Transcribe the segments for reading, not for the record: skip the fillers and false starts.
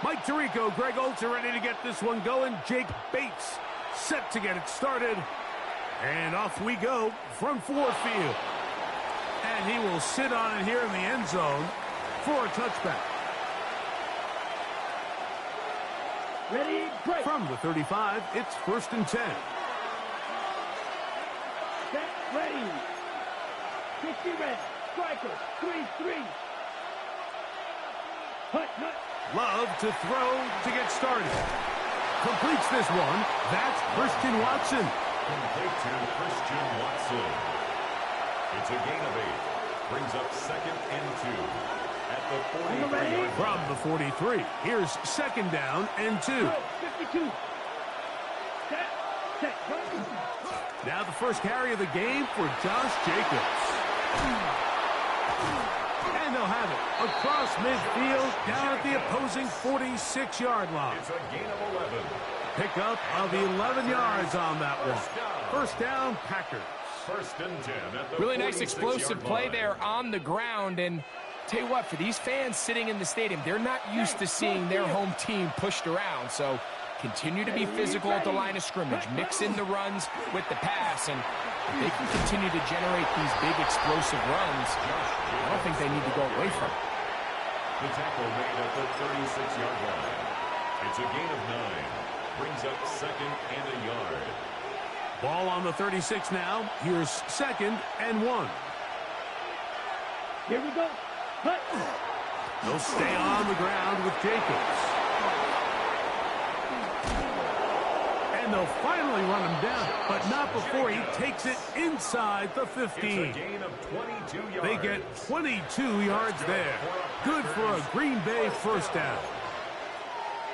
Mike Tirico, Greg Olsen ready to get this one going. Jake Bates set to get it started. And off we go from forefield. And he will sit on it here in the end zone for a touchback. Ready, break. From the 35, it's 1st and 10. Set, ready. 60 red. Striker, 3-3. Hut. Love to throw to get started. Completes this one. That's Christian Watson. Complete to Christian Watson. It's a gain of 8. Brings up 2nd and 2. At the 43. From the 43, here's 2nd down and 2. 52. Set. Now the first carry of the game for Josh Jacobs. And they'll have it across midfield down at the opposing 46-yard line. It's a gain of 11. Pickup of 11 yards on that one. 1st down, Packers. 1st and 10 at the really nice explosive play line. there on the ground. And tell you what, for these fans sitting in the stadium, they're not used to seeing their home team pushed around. So continue to be physical at the line of scrimmage. Mix in the runs with the pass. And if they can continue to generate these big explosive runs, I don't think they need to go away from it. The tackle made at the 36-yard line. It's a gain of 9. Brings up 2nd and a yard. Ball on the 36 now. Here's 2nd and 1. Here we go. Hut. They'll stay on the ground with Jacobs. And they'll finally run him down, but not before he takes it inside the 15. It's a gain of 22 yards. They get 22 yards there. Good for a Green Bay 1st down.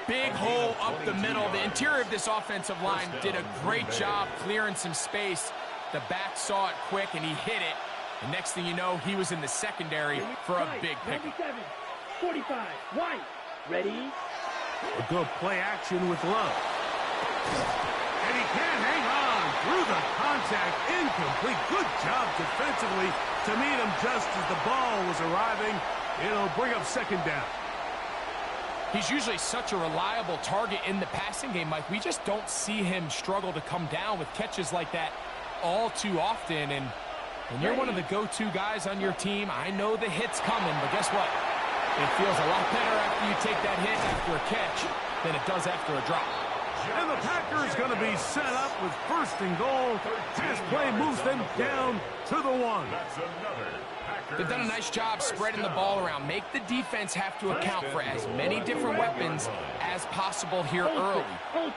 Big hole up the middle. The interior of this offensive line did a great job clearing some space. The back saw it quick, and he hit it. The next thing you know, he was in the secondary for a big pickup. 97, 45, White. Ready? A good play action with Love. And he can't hang on through the contact. Incomplete. Good job defensively to meet him just as the ball was arriving. It'll bring up 2nd down. He's usually such a reliable target in the passing game, Mike. We just don't see him struggle to come down with catches like that all too often. And when you're one of the go-to guys on your team, I know the hit's coming, but guess what? It feels a lot better after you take that hit after a catch than it does after a drop. And the Packers going to be set up with 1st and goal. This play moves them down to the 1. That's another. They've done a nice job spreading the ball around. Make the defense have to account for as many different weapons as possible here early.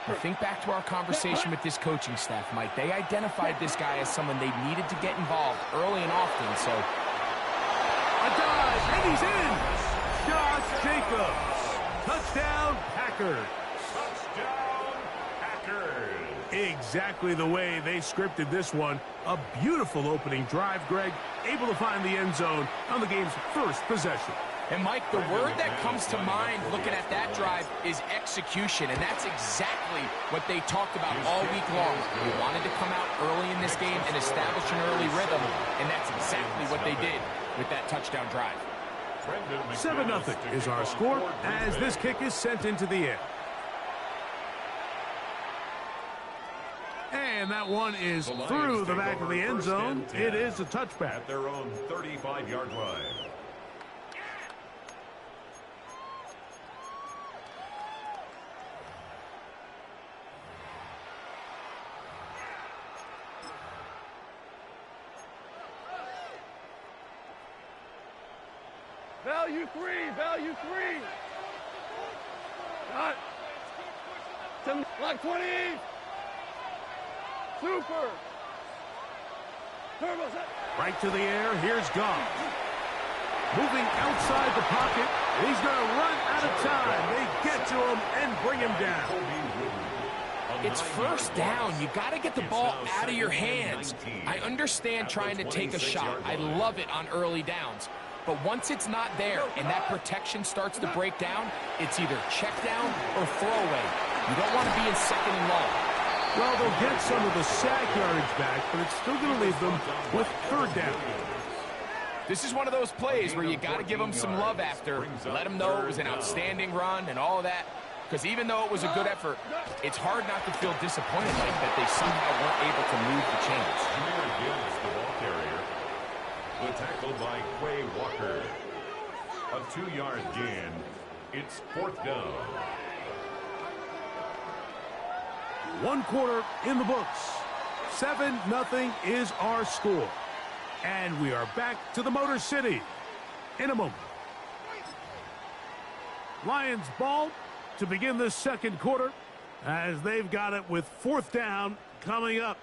But think back to our conversation with this coaching staff, Mike. They identified this guy as someone they needed to get involved early and often. So a dive, and he's in. Josh Jacobs. Touchdown, Packers. Touchdown, Packers. Exactly the way they scripted this one. A beautiful opening drive, Greg. Able to find the end zone on the game's 1st possession. And, Mike, the word that comes to mind looking at that drive is execution, and that's exactly what they talked about all week long. They wanted to come out early in this game and establish an early rhythm, and that's exactly what they did with that touchdown drive. 7-0 is our score as this kick is sent into the air. And that one is through the back of the end zone. It is a touchback. At their own 35-yard line. Value 3. Got. Block 20. Super. Turbo set. Right to the air. Here's Goff. Moving outside the pocket. He's going to run out of time. They get to him and bring him down. It's 1st down. You got to get the ball out of your hands. I understand trying to take a shot. I love it on early downs. But once it's not there and that protection starts to break down, it's either check down or throwaway. You don't want to be in 2nd and long. Well, they'll get some of the sack yardage back, but it's still going to leave them with 3rd down. This is one of those plays where you got to give them some love after. Let them know it was an outstanding run and all of that. Because even though it was a good effort, it's hard not to feel disappointed like that they somehow weren't able to move the chains. Here gives the ball carrier. The tackle by Quay Walker. A 2-yard gain. It's 4th down. 1 quarter in the books. 7-0 is our score. And we are back to the Motor City in a moment. Lions ball to begin this 2nd quarter as they've got it with 4th down coming up.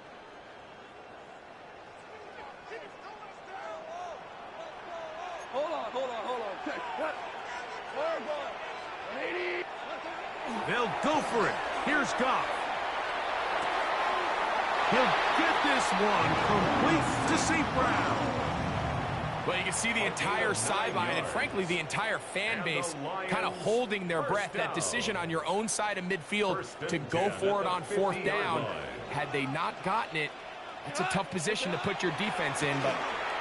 Hold on. Check. What? Where ball? 180. They'll go for it. Here's Goff. He'll get this one complete to St. Brown. Well, you can see the entire sideline and, frankly, the entire fan base kind of holding their breath. That decision on your own side of midfield to go for it on 4th down. Had they not gotten it, it's a tough position to put your defense in, but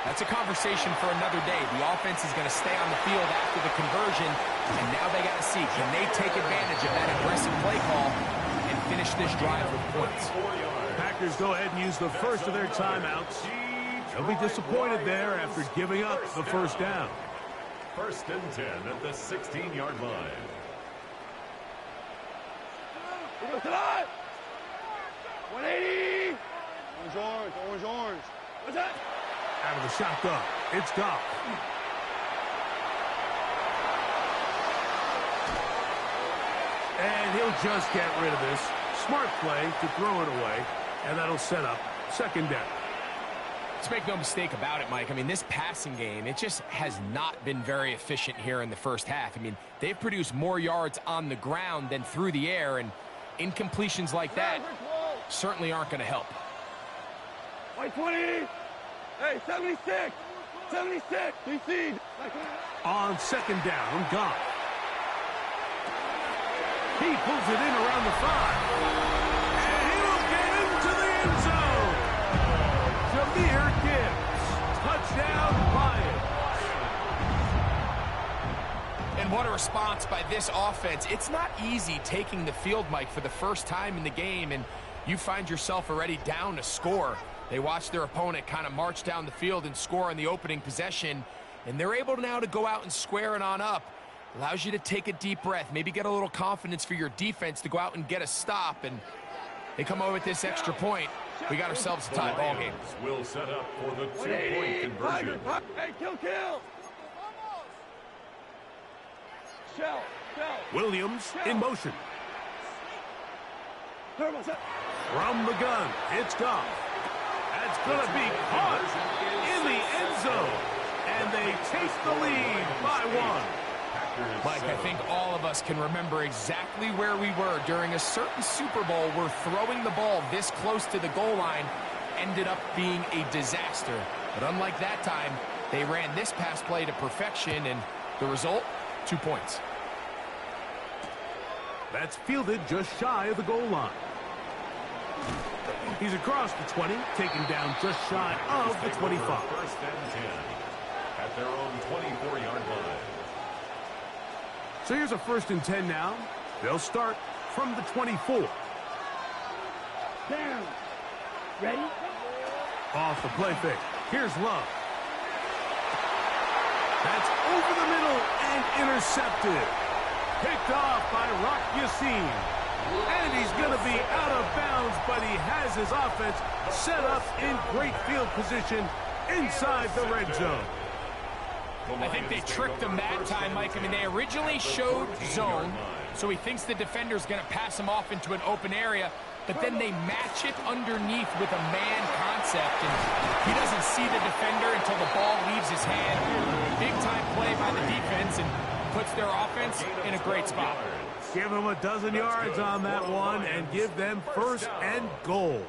that's a conversation for another day. The offense is going to stay on the field after the conversion, and now they got to see, can they take advantage of that aggressive play call and finish this drive with points? Packers go ahead and use the first of their timeouts. They'll be disappointed there after giving up the 1st down. 1st and 10 at the 16-yard line. Go to that. 180. Orange. What's that? Out of the shotgun, it's Goff. And he'll just get rid of this. Smart play to throw it away, and that'll set up 2nd down. Let's make no mistake about it, Mike. I mean, this passing game, it just has not been very efficient here in the 1st half. I mean, they've produced more yards on the ground than through the air, and incompletions like that certainly aren't going to help. White 20. Hey, 76. 76. DC. On 2nd down, Goff. He pulls it in around the 5. And he will get into the end zone. Jahmyr Gibbs. Touchdown, Lions. And what a response by this offense. It's not easy taking the field, Mike, for the first time in the game, and you find yourself already down to score. They watch their opponent kind of march down the field and score on the opening possession, and they're able now to go out and square it on up. Allows you to take a deep breath, maybe get a little confidence for your defense to go out and get a stop, and they come over with this extra point. We got ourselves a tie ball game. Will set up for the 2-point conversion. Hey, kill. Shell. Williams in motion. Turbo set. From the gun, it's Goff. That's going to be caught in the end zone. And they take the lead by 1. Mike, I think all of us can remember exactly where we were during a certain Super Bowl where throwing the ball this close to the goal line ended up being a disaster. But unlike that time, they ran this pass play to perfection, and the result, 2 points. That's fielded just shy of the goal line. He's across the 20, taken down just shy of the 25. 1st and 10 at their own 24-yard line. So here's a 1st and 10 now. They'll start from the 24. Down. Ready? Off the play fake. Here's Love. That's over the middle and intercepted. Picked off by Rock Yassin. And he's going to be out of bounds, but he has his offense set up in great field position inside the red zone. I think they tricked him that time, Mike. I mean, they originally showed zone, so he thinks the defender's going to pass him off into an open area, but then they match it underneath with a man concept, and he doesn't see the defender until the ball leaves his hand. Big-time play by the defense, and puts their offense in a great spot. Give them a dozen yards on that one and give them 1st and goal.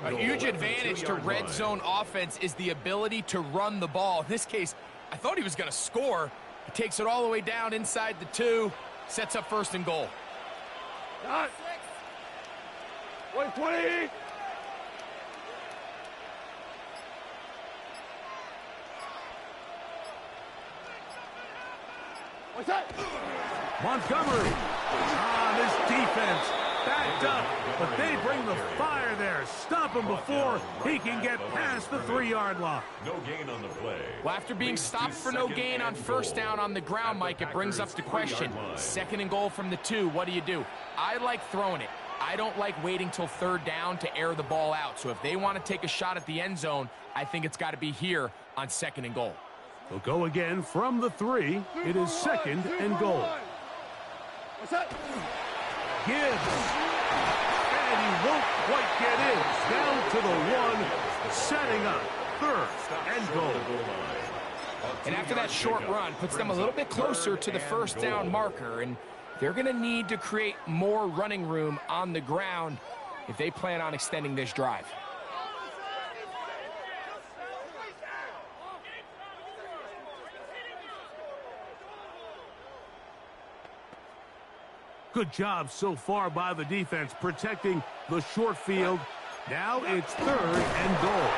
A huge advantage to red zone offense is the ability to run the ball. In this case, I thought he was going to score. He takes it all the way down inside the 2, sets up 1st and goal. Dot. 120. What's that? Montgomery. This defense backed up, but they bring the fire there. Stop him before he can get past the 3-yard line. No gain on the play. Well, after being stopped for no gain on first down on the ground, Mike, it brings up the question. 2nd and goal from the 2. What do? I like throwing it. I don't like waiting till 3rd down to air the ball out. So if they want to take a shot at the end zone, I think it's got to be here on 2nd and goal. They'll go again from the 3. It is 2nd and goal. What's that? Gibbs. And he won't quite get in. Down to the 1, setting up 3rd and goal. And after that short run, puts them a little bit closer to the 1st down marker. And they're going to need to create more running room on the ground if they plan on extending this drive. Good job so far by the defense protecting the short field. Now it's 3rd and goal.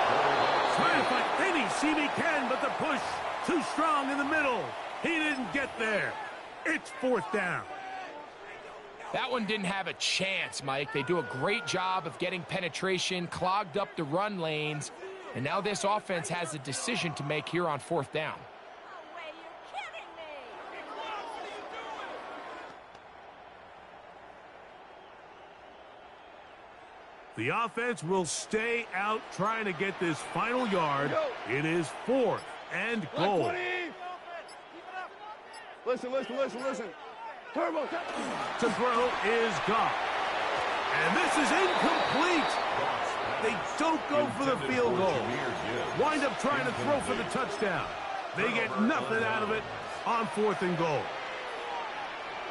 Trying to find any seam he can, but the push too strong in the middle. He didn't get there. It's 4th down. That one didn't have a chance, Mike. They do a great job of getting penetration, clogged up the run lanes, and now this offense has a decision to make here on 4th down. The offense will stay out trying to get this final yard. It is 4th and goal. Listen. Turbo. To throw is gone. And this is incomplete. They don't go for the field goal. Wind up trying to throw for the touchdown. They get nothing out of it on 4th and goal.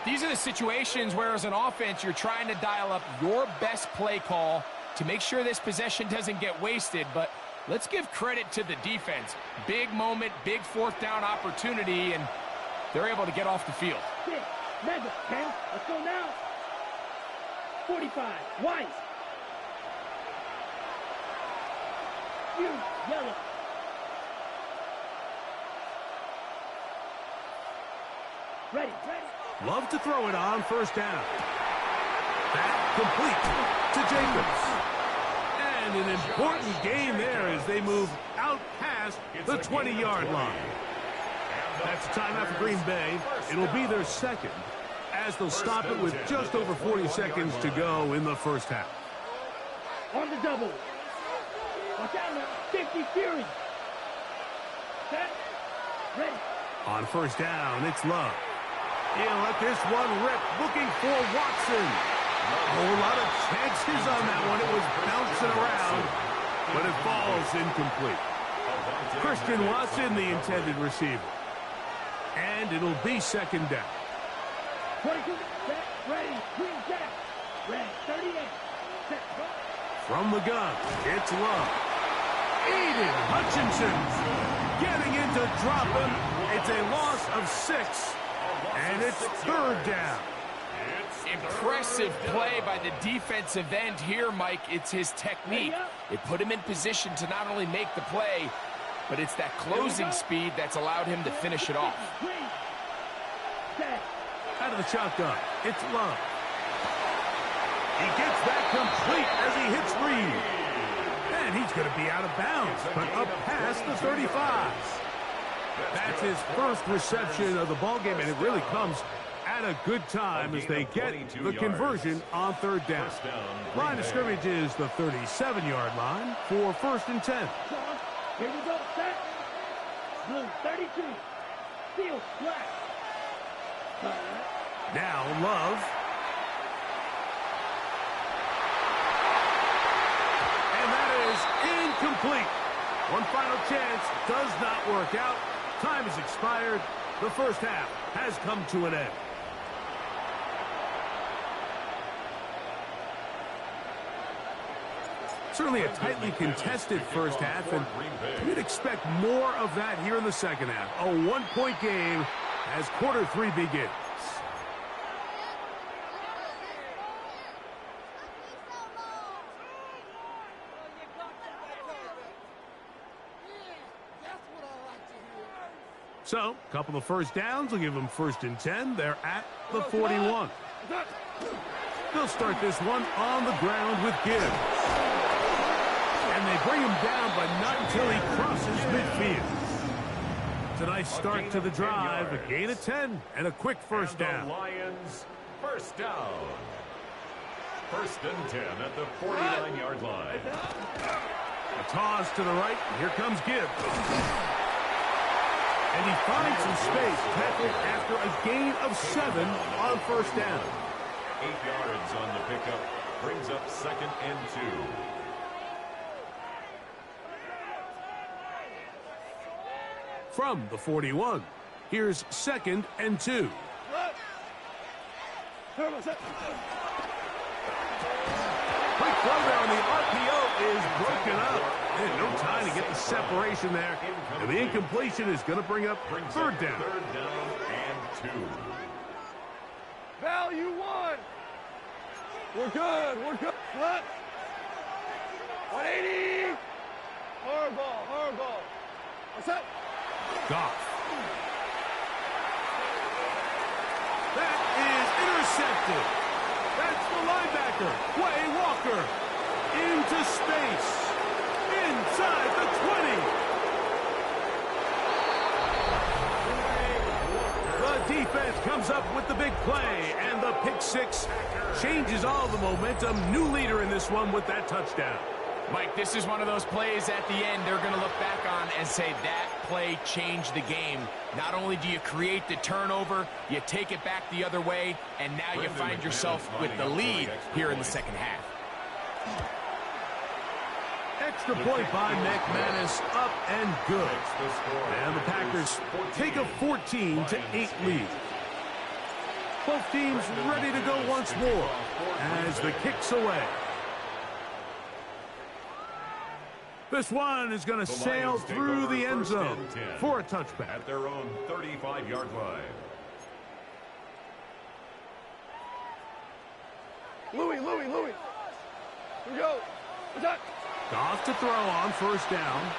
These are the situations where as an offense you're trying to dial up your best play call to make sure this possession doesn't get wasted, but let's give credit to the defense. Big moment, big 4th down opportunity, and they're able to get off the field. Madden, 10. Let's go now. 45. White. You, yellow. Ready. Love to throw it on 1st down. That complete to Jacobs. And an important gain there as they move out past the 20-yard line. That's timeout for Green Bay. It'll be their 2nd as they'll stop it with just over 40 seconds to go in the 1st half. On the double. Watch out now. 50 Fury. Set. Ready. On 1st down, it's Love. He'll let this one rip, looking for Watson. A whole lot of chances on that one. It was bouncing around, but it falls incomplete. Christian Watson, the intended receiver. And it'll be 2nd down. 22, set, ready, green jack, ready, 38, set, go. From the gun, it's Love. Aiden Hutchinson getting in to drop him. It's a loss of 6, and it's 3rd down. Impressive play by the defensive end here, Mike. It's his technique. It put him in position to not only make the play, but it's that closing speed that's allowed him to finish it off. Out of the shotgun, it's Love. He gets that complete as he hits Reed. And he's going to be out of bounds, but up past the 35. That's his 1st reception of the ballgame, and it really comes at a good time as they get the conversion on 3rd down. Line of scrimmage is the 37-yard line for 1st and 10. Here we go, set. Blue, 32. Field, black. Now Love. And that is incomplete. One final chance does not work out. Time has expired. The 1st half has come to an end. Certainly a tightly contested 1st half, and we'd expect more of that here in the 2nd half. A 1-point game as quarter 3 begins. So, a couple of first downs will give them 1st and 10. They're at the 41. They'll start this one on the ground with Gibbs. And they bring him down, but not until he crosses midfield. It's a nice start to the drive, a gain of 10, and a quick first down. The Lions, first down. 1st and 10 at the 49-yard line. A toss to the right, and here comes Gibbs. And he finds some space, tackled after a gain of 7 on first down. 8 yards on the pickup, brings up 2nd and 2. From the 41, here's 2nd and 2. Quick throw there on the RPO is broken up. And no time to get the separation there. And the incompletion is going to bring up 3rd down. 3rd down and 2. Value 1. We're good. We're good. What? 180. Hard ball. What's up? Goff. That is intercepted. That's the linebacker, Quay Walker, into space, inside the 20. The defense comes up with the big play, and the pick six changes all the momentum. New leader in this one with that touchdown. Mike, this is one of those plays at the end they're going to look back on and say that play changed the game. Not only do you create the turnover, you take it back the other way, and now you find yourself with the lead here in the 2nd half. Extra point by McManus, up and good. And the Packers take a 14-8 lead. Both teams ready to go once more as the kick's away. This one is going to sail through the end zone for a touchback. At their own 35-yard line. Louis. Here we go. What's that? Goff to throw on 1st down.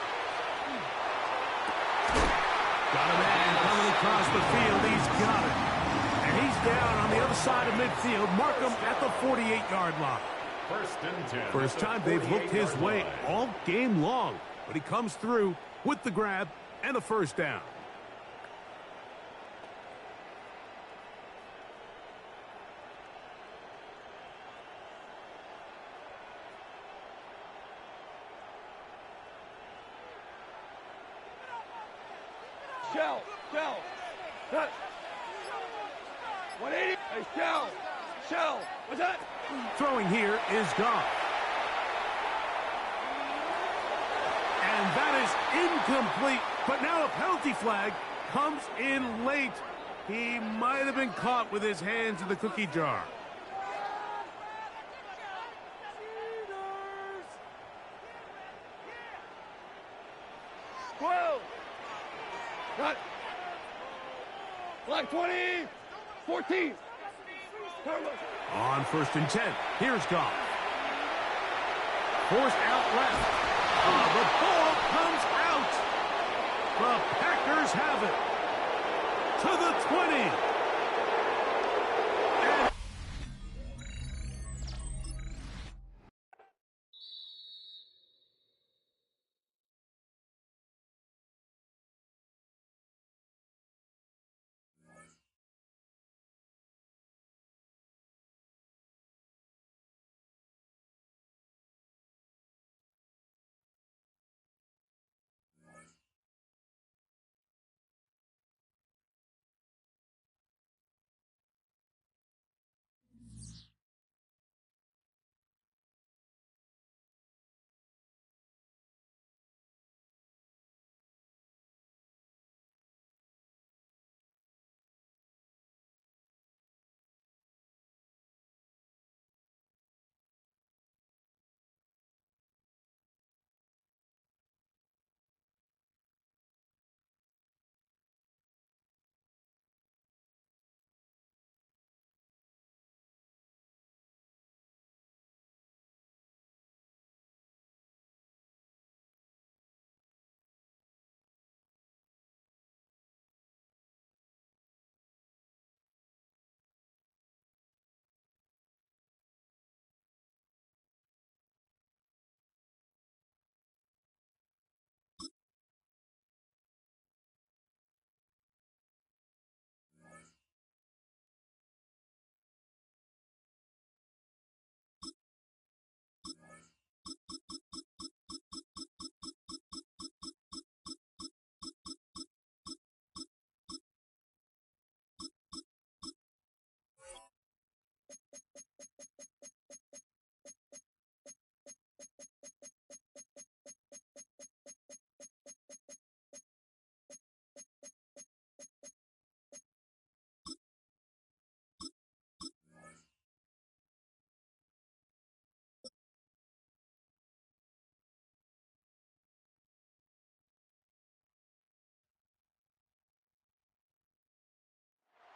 Got a man coming across the field. He's got it. And he's down on the other side of midfield. Mark him at the 48-yard line. 1st and 10. First time they've looked his way all game long, but he comes through with the grab and a 1st down. Shell. Cut. 180. Hey, Shell. What's that? Throwing here is Goff. And that is incomplete, but now a penalty flag comes in late. He might have been caught with his hands in the cookie jar. Cut. Black 20. 14. On 1st and 10, here's Goff. Forced out left. The ball comes out. The Packers have it to the 20.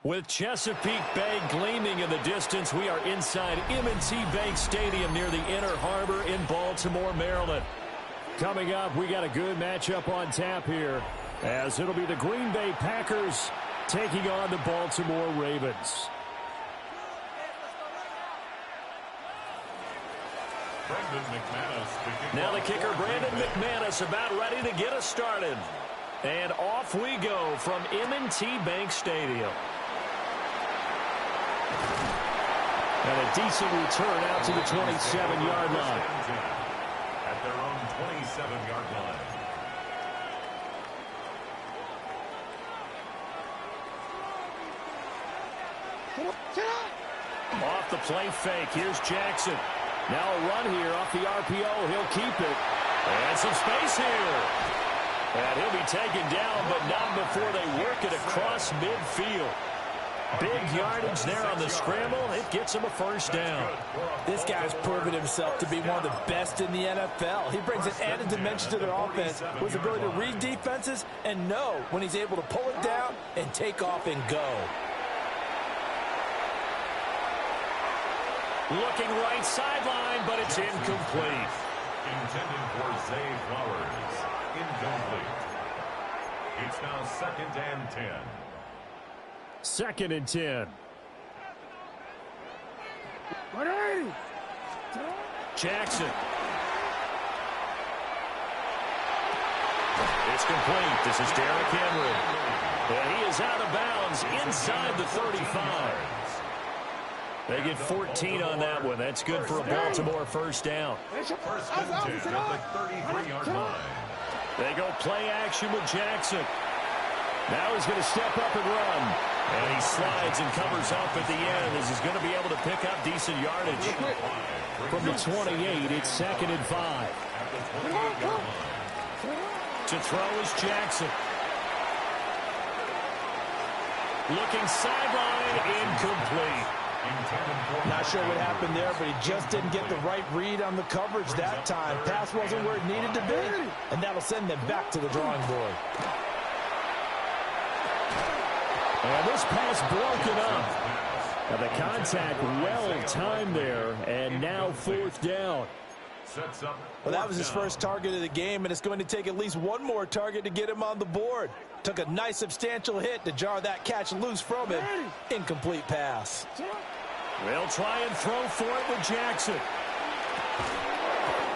With Chesapeake Bay gleaming in the distance, we are inside M&T Bank Stadium near the Inner Harbor in Baltimore, Maryland. Coming up, we got a good matchup on tap here, as it'll be the Green Bay Packers taking on the Baltimore Ravens. Now the kicker, Brandon McManus, about ready to get us started. And off we go from M&T Bank Stadium. And a decent return out to the 27-yard line. At their own 27-yard line. Off the play fake. Here's Jackson. Now a run here off the RPO. He'll keep it. And some space here. And he'll be taken down, but not before they work it across midfield. Big yardage there on the scramble. It gets him a first down. This guy's proven himself to be one of the best in the NFL. He brings an added dimension to their offense with his ability to read defenses and know when he's able to pull it down and take off and go. Looking right sideline, but it's incomplete. Intended for Zay Flowers. Incomplete. It's now 2nd and 10. 2nd and 10. Jackson. It's complete. This is Derrick Henry. And he is out of bounds inside the 35. They get 14 on that one. That's good for a Baltimore first down. 1st and 10 at the 33-yard line. They go play action with Jackson. Now he's going to step up and run. And he slides and covers up at the end as he's going to be able to pick up decent yardage. From the 28, it's 2nd and 5. To throw is Jackson. Looking sideline, incomplete. Not sure what happened there, but he just didn't get the right read on the coverage that time. Pass wasn't where it needed to be, and that'll send them back to the drawing board. And this pass broken up. And the contact well timed there, and now 4th down. Well, that was his first target of the game, and it's going to take at least one more target to get him on the board. Took a nice substantial hit to jar that catch loose from him. Incomplete pass. They'll try and throw for it with Jackson.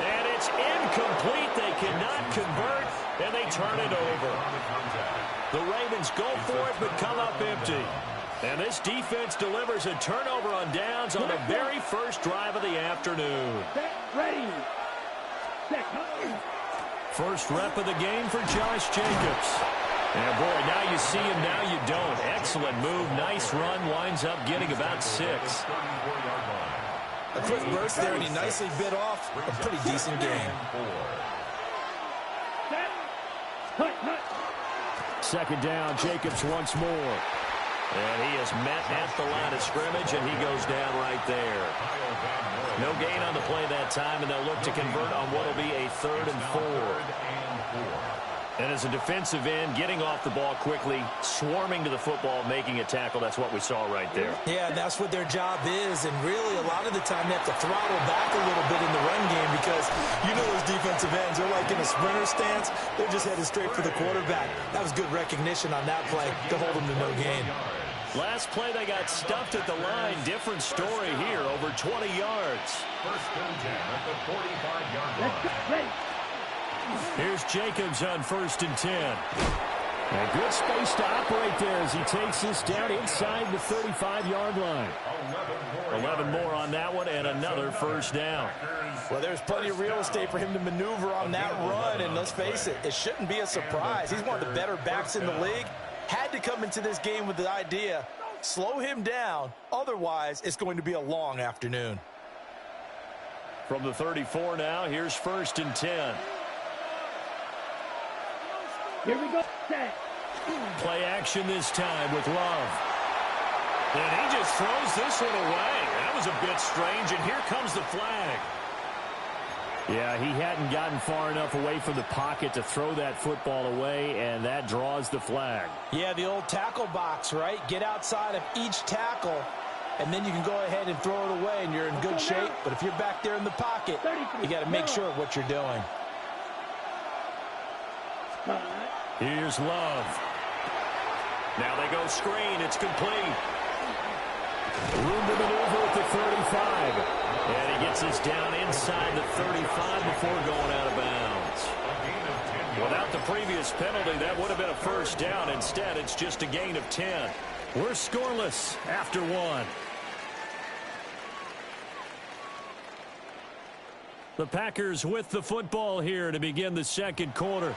And it's incomplete. They cannot convert, and they turn it over. The Ravens go for it, but come up empty. And this defense delivers a turnover on downs on the very first drive of the afternoon. Ready. First rep of the game for Josh Jacobs. And boy, now you see him, now you don't. Excellent move, nice run, winds up getting about 6. A quick burst there, and he nicely bit off a pretty decent game. 2nd down, Jacobs once more. And he is met at the line of scrimmage, and he goes down right there. No gain on the play that time, and they'll look to convert on what will be a 3rd and 4. And as a defensive end, getting off the ball quickly, swarming to the football, making a tackle, that's what we saw right there. Yeah, and that's what their job is, and really a lot of the time they have to throttle back a little bit in the run game because you know those defensive ends, they're like in a sprinter stance, they're just headed straight for the quarterback. That was good recognition on that play to hold them to no gain. Last play, they got stuffed at the line. Different story here, over 20 yards. 1st and 10 at the 45-yard line. Here's Jacobs on 1st and 10. A good space to operate there as he takes this down inside the 35-yard line. 11 more on that one, and another first down. Well, there's plenty of real estate for him to maneuver on that run, and let's face it, it shouldn't be a surprise. He's one of the better backs in the league. Had to come into this game with the idea, slow him down, otherwise it's going to be a long afternoon. From the 34 now, here's 1st and 10. Here we go. Set. Play action this time with Love. And he just throws this one away. That was a bit strange, and here comes the flag. Yeah, he hadn't gotten far enough away from the pocket to throw that football away, and that draws the flag. Yeah, the old tackle box, right? Get outside of each tackle, and then you can go ahead and throw it away, and you're in good shape. But if you're back there in the pocket, you got to make sure of what you're doing. Here's Love. Now they go screen. It's complete. Room to maneuver at the 35. And he gets us down inside the 35 before going out of bounds. Without the previous penalty, that would have been a first down. Instead, it's just a gain of 10. We're scoreless after one. The Packers with the football here to begin the second quarter,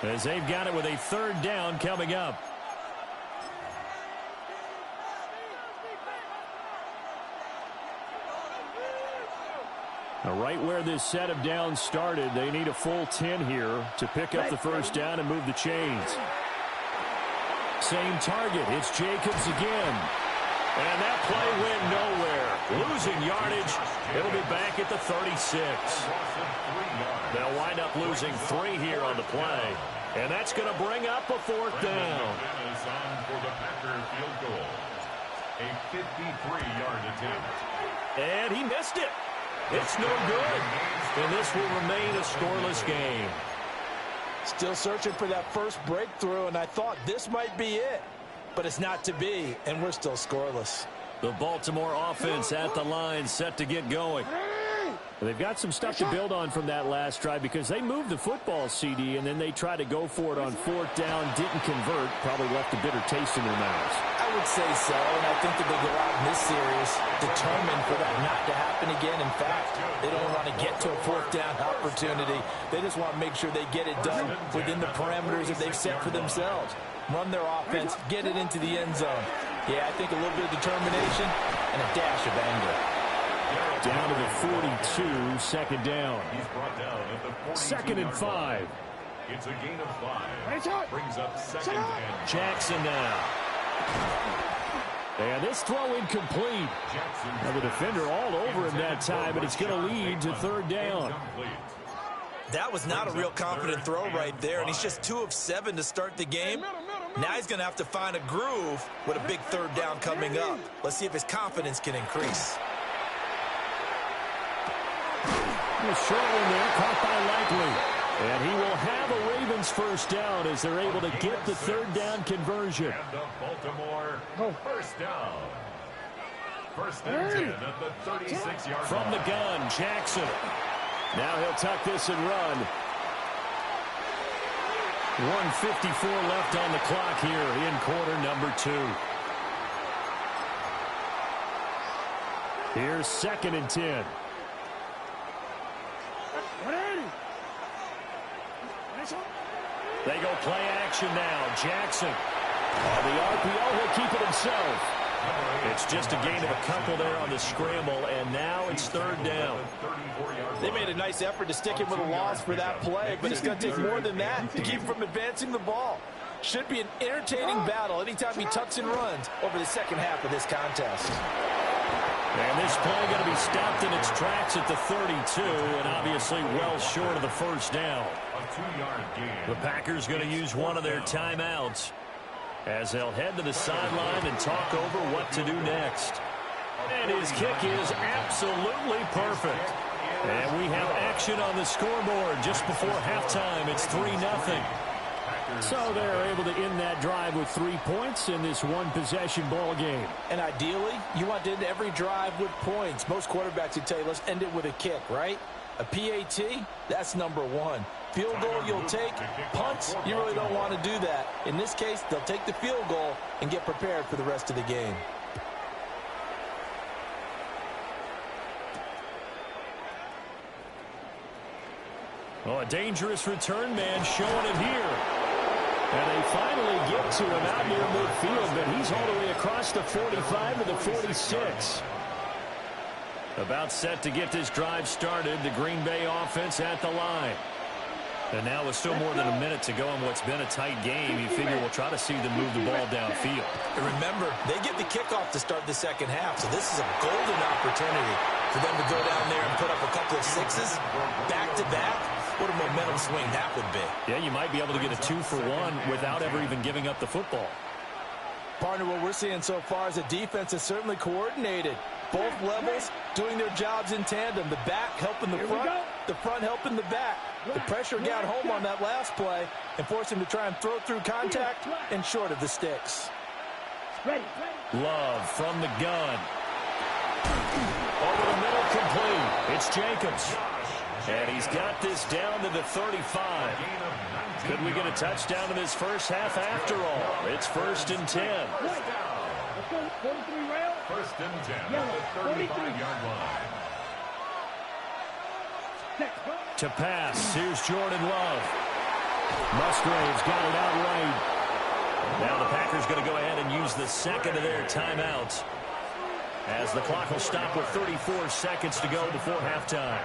as they've got it with a third down coming up. Right where this set of downs started, they need a full 10 here to pick up the first down and move the chains. Same target. It's Jacobs again. And that play went nowhere. Losing yardage. It'll be back at the 36. They'll wind up losing 3 here on the play. And that's going to bring up a fourth down. A 53-yard attempt. And he missed it. It's no good. And this will remain a scoreless game. Still searching for that first breakthrough, and I thought this might be it. But it's not to be, and we're still scoreless. The Baltimore offense at the line, set to get going. They've got some stuff to build on from that last drive because they moved the football, CD, and then they tried to go for it on fourth down, didn't convert, probably left a bitter taste in their mouths. I would say so, and I think that they go out in this series determined for that not to happen again. In fact, they don't want to get to a fourth down opportunity. They just want to make sure they get it done within the parameters that they've set for themselves. Run their offense, get it into the end zone. Yeah, I think a little bit of determination and a dash of anger. Down to the 42, second down. He's brought down at the 2nd and 5. It's a gain of 5. Brings up second and Jackson now. And this throw incomplete. Now the defender all over him that time, but it's going to lead to third down. That was not a real confident throw right there, and he's just 2 of 7 to start the game. Now he's going to have to find a groove with a big third down coming up. Let's see if his confidence can increase. A short one there, caught by Likely. And he will have a Ravens first down as they're able to get the third down conversion. And the Baltimore first down. First and 10 at the 36-yard line. From the gun, Jackson. Now he'll tuck this and run. 1:54 left on the clock here in quarter number 2. Here's 2nd and 10. They go play action now. Jackson. On the RPO, he'll keep it himself. It's just a gain of a couple there on the scramble, and now it's third down. They made a nice effort to stick him with a loss for that play, but it's going to take more than that to keep him from advancing the ball. Should be an entertaining battle anytime he tucks and runs over the second half of this contest. And this play going to be stopped in its tracks at the 32, and obviously well short of the first down. The Packers going to use one of their timeouts as they'll head to the sideline and talk over what to do next. And his kick is absolutely perfect. And we have action on the scoreboard just before halftime. It's 3-0. So they're able to end that drive with 3 points in this one-possession ball game. And ideally, you want to end every drive with points. Most quarterbacks would tell you, let's end it with a kick, right? A PAT, that's number 1. Field goal you'll take. Punts, you really don't want to do that. In this case, they'll take the field goal and get prepared for the rest of the game. Oh, a dangerous return man showing it here. And they finally get to him out near midfield, but he's all the way across the 45 to the 46. About set to get this drive started, the Green Bay offense at the line. And now with still more than a minute to go in what's been a tight game, you figure we'll try to see them move the ball downfield. And remember, they get the kickoff to start the second half, so this is a golden opportunity. For them to go down there and put up a couple of sixes back-to-back, what a momentum swing that would be. Yeah, you might be able to get a 2-for-1 without ever even giving up the football. Partner, what we're seeing so far is the defense is certainly coordinated. Both levels doing their jobs in tandem. The back helping the front helping the back. The pressure got home on that last play and forced him to try and throw through contact and short of the sticks. Love from the gun. Over the middle, complete. It's Jacobs. And he's got this down to the 35. Could we get a touchdown in this first half after all? It's 1st and 10. First and 10 at the 35-yard line. To pass, here's Jordan Love. Musgrave's got it outright. Now the Packers going to go ahead and use the second of their timeouts, as the clock will stop with 34 seconds to go before halftime.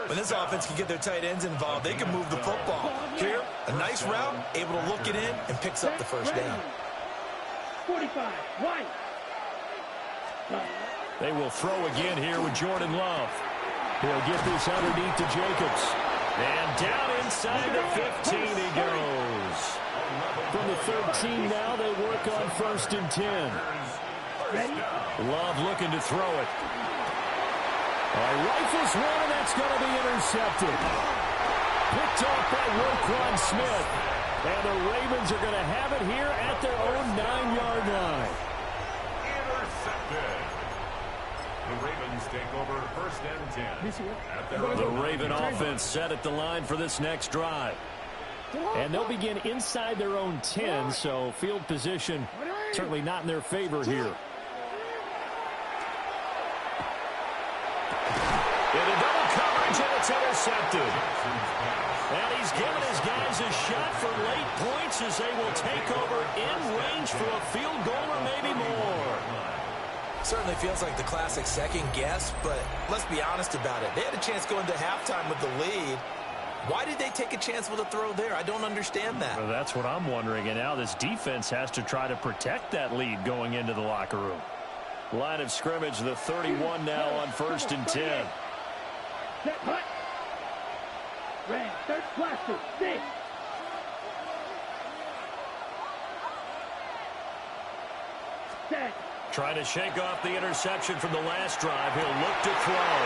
When this offense can get their tight ends involved, they can move the football. Here, a nice route, able to look it in, and picks up the first down. 45, right. They will throw again here with Jordan Love. He'll get this underneath to Jacobs. And down inside the 15 he goes. From the 13 now, they work on 1st and 10. Love looking to throw it. Rifles one, and that's going to be intercepted. Picked off by Roquan Smith. And the Ravens are going to have it here at their own 9-yard line. Intercepted. The Ravens take over 1st and 10. The Raven offense set at the line for this next drive. And they'll begin inside their own 10, so field position certainly not in their favor here. Into double coverage, and it's intercepted. And he's given his guys a shot for late points as they will take over in range for a field goal or maybe more. Certainly feels like the classic second guess, but let's be honest about it. They had a chance going to halftime with the lead. Why did they take a chance with a throw there? I don't understand that. Well, that's what I'm wondering, and now this defense has to try to protect that lead going into the locker room. Line of scrimmage, the 31 now on 1st and 10. Set, hut. Red, third cluster, 6. Set. Trying to shake off the interception from the last drive. He'll look to throw.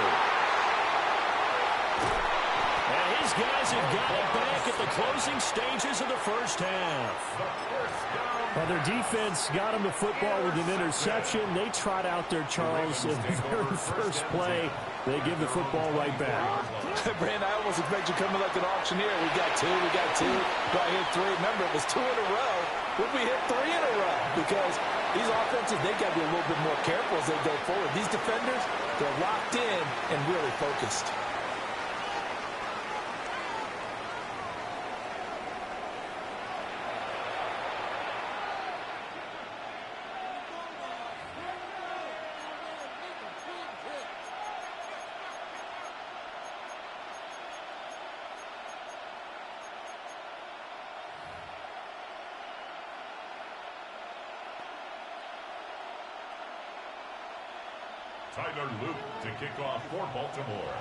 And his guys have got it back at the closing stages of the first half. Well, their defense got him the football with an interception. They trot out there, Charles, in the very first play. They give the football right back. Brand, I almost expect you coming like an auctioneer. We got two. Do I hit 3? Remember, it was 2 in a row. Would we hit 3 in a row? Because these offenses, they got to be a little bit more careful as they go forward. These defenders, they're locked in and really focused. Tyler Luke to kick off for Baltimore.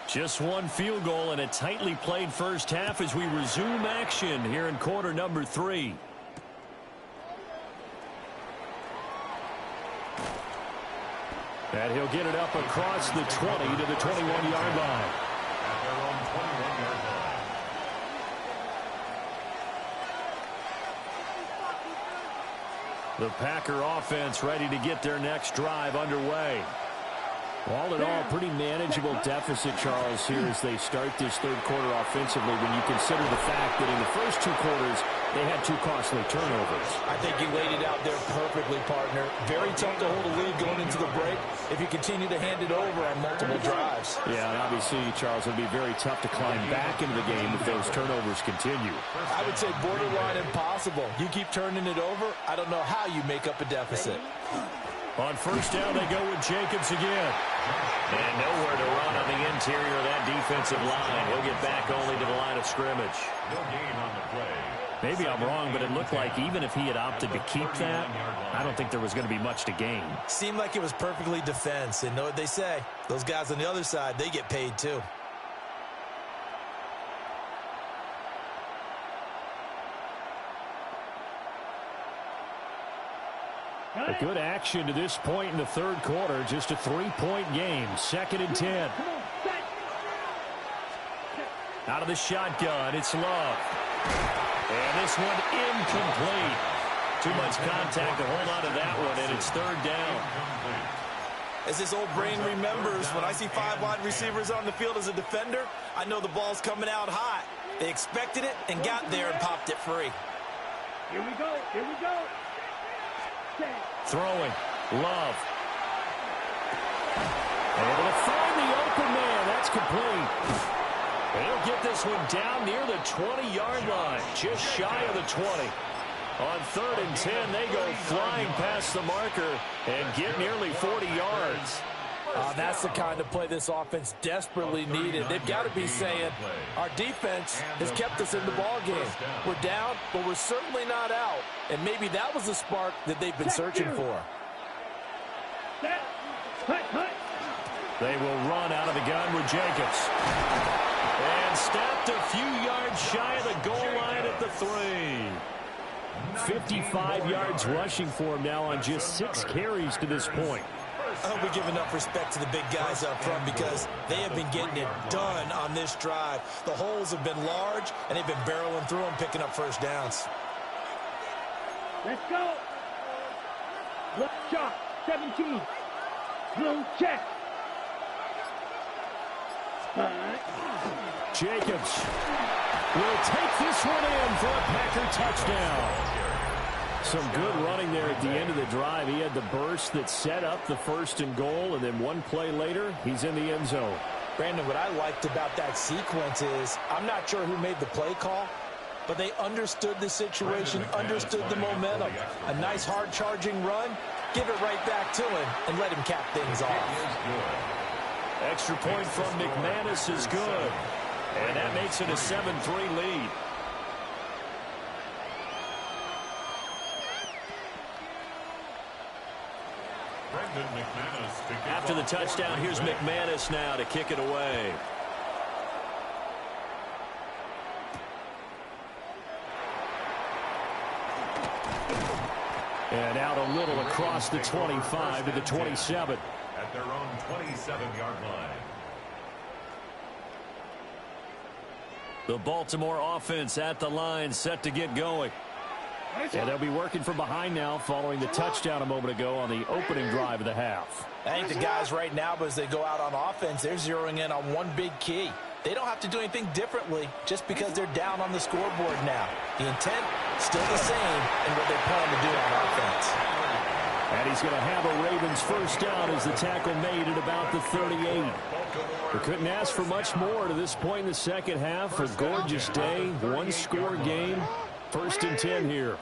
Just one field goal and a tightly played first half as we resume action here in quarter number 3. And he'll get it up across the 20 to the 21-yard line. At their own 21-yard line. The Packer offense ready to get their next drive underway. All in all, pretty manageable deficit, Charles, here as they start this third quarter offensively when you consider the fact that in the first 2 quarters, they had 2 costly turnovers. I think you laid it out there perfectly, partner. Very tough to hold a lead going into the break if you continue to hand it over on multiple drives. Yeah, and obviously, Charles, it'll be very tough to climb back into the game if those turnovers continue. I would say borderline impossible. You keep turning it over, I don't know how you make up a deficit. On first down, they go with Jacobs again. And nowhere to run on the interior of that defensive line. He'll get back only to the line of scrimmage. No gain on the play. Maybe I'm wrong, but it looked like even if he had opted to keep that, I don't think there was going to be much to gain. Seemed like it was perfectly defense. And know what they say? Those guys on the other side, they get paid too. A good action to this point in the third quarter. Just a 3-point game. 2nd and 10. Out of the shotgun, it's Love. And this one incomplete. Too much contact to hold on to that one, and it's 3rd down. As this old brain remembers, when I see 5 wide receivers on the field as a defender, I know the ball's coming out hot. They expected it and got there and popped it free. Here we go. Here we go. Throwing. Love. Able to find the open man. That's complete. He'll get this one down near the 20-yard line. Just shy of the 20. On 3rd and 10, they go flying past the marker and get nearly 40 yards. That's the kind of play this offense desperately needed. They've got to be saying, our defense has kept us in the ball game. We're down, but we're certainly not out. And maybe that was the spark that they've been searching for. They will run out of the gun with Jacobs. And stopped a few yards shy of the goal line at the 3. 55 yards rushing for him now on just 6 carries to this point. I hope we give enough respect to the big guys up front because they have been getting it done on this drive. The holes have been large, and they've been barreling through them, picking up first downs. Let's go. Look, shot, 17. Blue check. Jacobs will take this one in for a Packer touchdown. Some good running there at the end of the drive. He had the burst that set up the 1st and goal, and then one play later, he's in the end zone. Brandon, what I liked about that sequence is I'm not sure who made the play call, but they understood the situation, understood the momentum. A nice hard-charging run, give it right back to him, and let him cap things off. Extra point from McManus is good, and that makes it a 7-3 lead. After the touchdown, here's McManus now to kick it away. And out a little across the 25 to the 27. At their own 27-yard line. The Baltimore offense at the line, set to get going. And they'll be working from behind now following the touchdown a moment ago on the opening drive of the half. I think the guys right now, as they go out on offense, they're zeroing in on one big key. They don't have to do anything differently just because they're down on the scoreboard now. The intent, still the same in what they plan to do on offense. And he's going to have a Ravens first down as the tackle made at about the 38. We couldn't ask for much more to this point in the second half. A gorgeous day, one-score game. 1st and 10 here.